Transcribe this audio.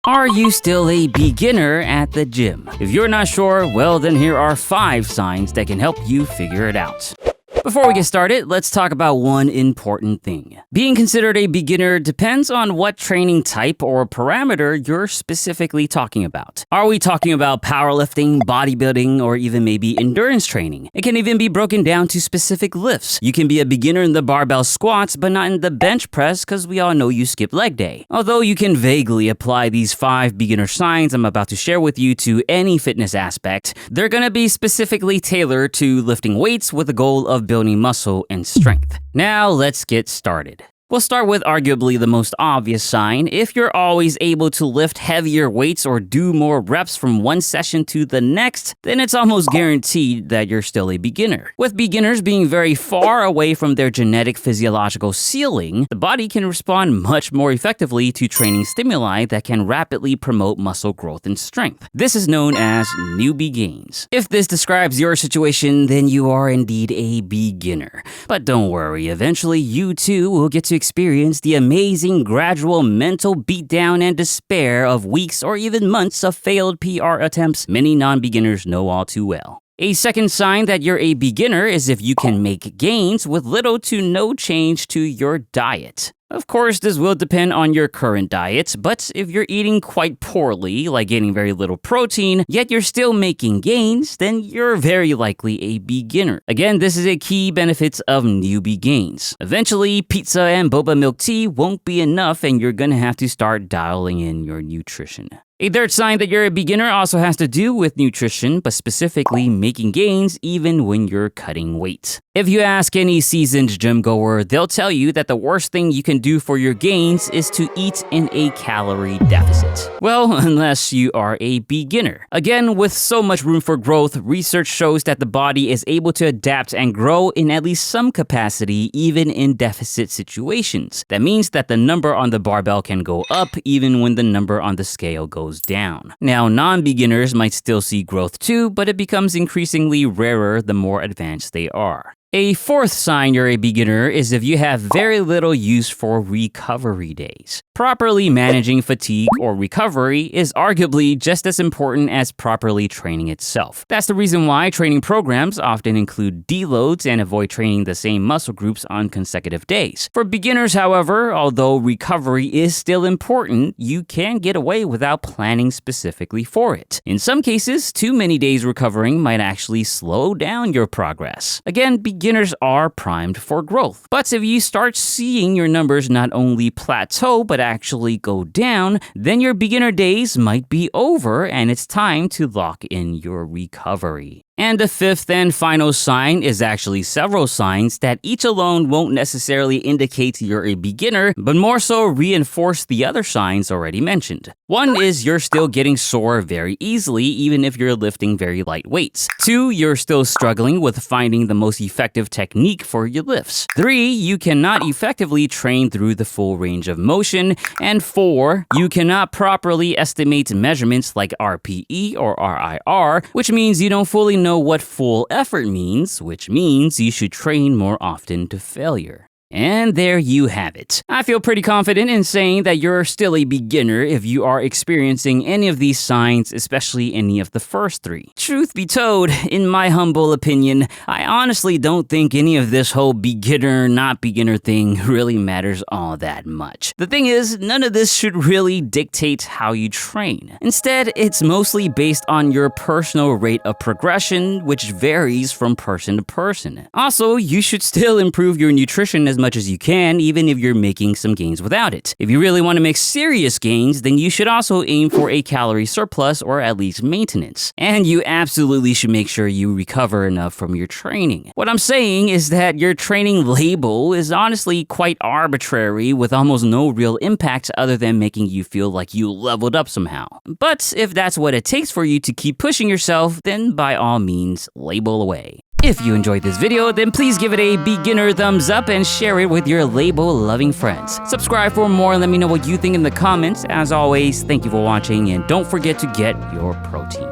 Are you still a beginner at the gym? If you're not sure, well then here are 5 signs that can help you figure it out. Before we get started, let's talk about one important thing. Being considered a beginner depends on what training type or parameter you're specifically talking about. Are we talking about powerlifting, bodybuilding, or even maybe endurance training? It can even be broken down to specific lifts. You can be a beginner in the barbell squats, but not in the bench press because we all know you skip leg day. Although you can vaguely apply these 5 beginner signs I'm about to share with you to any fitness aspect, they're gonna be specifically tailored to lifting weights with the goal of building muscle and strength. Now let's get started. We'll start with arguably the most obvious sign. If you're always able to lift heavier weights or do more reps from one session to the next, then it's almost guaranteed that you're still a beginner. With beginners being very far away from their genetic physiological ceiling, the body can respond much more effectively to training stimuli that can rapidly promote muscle growth and strength. This is known as newbie gains. If this describes your situation, then you are indeed a beginner. But don't worry, eventually you too will get to experience the amazing gradual mental beatdown and despair of weeks or even months of failed PR attempts many non-beginners know all too well. A second sign that you're a beginner is if you can make gains with little to no change to your diet. Of course, this will depend on your current diet, but if you're eating quite poorly, like getting very little protein, yet you're still making gains, then you're very likely a beginner. Again, this is a key benefit of newbie gains. Eventually, pizza and boba milk tea won't be enough and you're gonna have to start dialing in your nutrition. A third sign that you're a beginner also has to do with nutrition, but specifically making gains even when you're cutting weight. If you ask any seasoned gym goer, they'll tell you that the worst thing you can do for your gains is to eat in a calorie deficit. Well, unless you are a beginner. Again, with so much room for growth, research shows that the body is able to adapt and grow in at least some capacity even in deficit situations. That means that the number on the barbell can go up even when the number on the scale goes down. Now, non-beginners might still see growth too, but it becomes increasingly rarer the more advanced they are. A fourth sign you're a beginner is if you have very little use for recovery days. Properly managing fatigue or recovery is arguably just as important as properly training itself. That's the reason why training programs often include deloads and avoid training the same muscle groups on consecutive days. For beginners, however, although recovery is still important, you can get away without planning specifically for it. In some cases, too many days recovering might actually slow down your progress. Again, beginners are primed for growth. But if you start seeing your numbers not only plateau but actually go down, then your beginner days might be over and it's time to lock in your recovery. And the fifth and final sign is actually several signs that each alone won't necessarily indicate you're a beginner, but more so reinforce the other signs already mentioned. One is you're still getting sore very easily even if you're lifting very light weights. 2, you're still struggling with finding the most effective technique for your lifts. 3, you cannot effectively train through the full range of motion. And 4, you cannot properly estimate measurements like RPE or RIR, which means you don't fully know what full effort means, which means you should train more often to failure. And there you have it. I feel pretty confident in saying that you're still a beginner if you are experiencing any of these signs, especially any of the first 3. Truth be told, in my humble opinion, I honestly don't think any of this whole beginner, not beginner thing really matters all that much. The thing is, none of this should really dictate how you train. Instead, it's mostly based on your personal rate of progression, which varies from person to person. Also, you should still improve your nutrition as much as you can, even if you're making some gains without it. If you really want to make serious gains, then you should also aim for a calorie surplus or at least maintenance. And you absolutely should make sure you recover enough from your training. What I'm saying is that your training label is honestly quite arbitrary with almost no real impact other than making you feel like you leveled up somehow. But if that's what it takes for you to keep pushing yourself, then by all means, label away. If you enjoyed this video, then please give it a beginner thumbs up and share it with your label-loving friends. Subscribe for more and let me know what you think in the comments. As always, thank you for watching and don't forget to get your protein.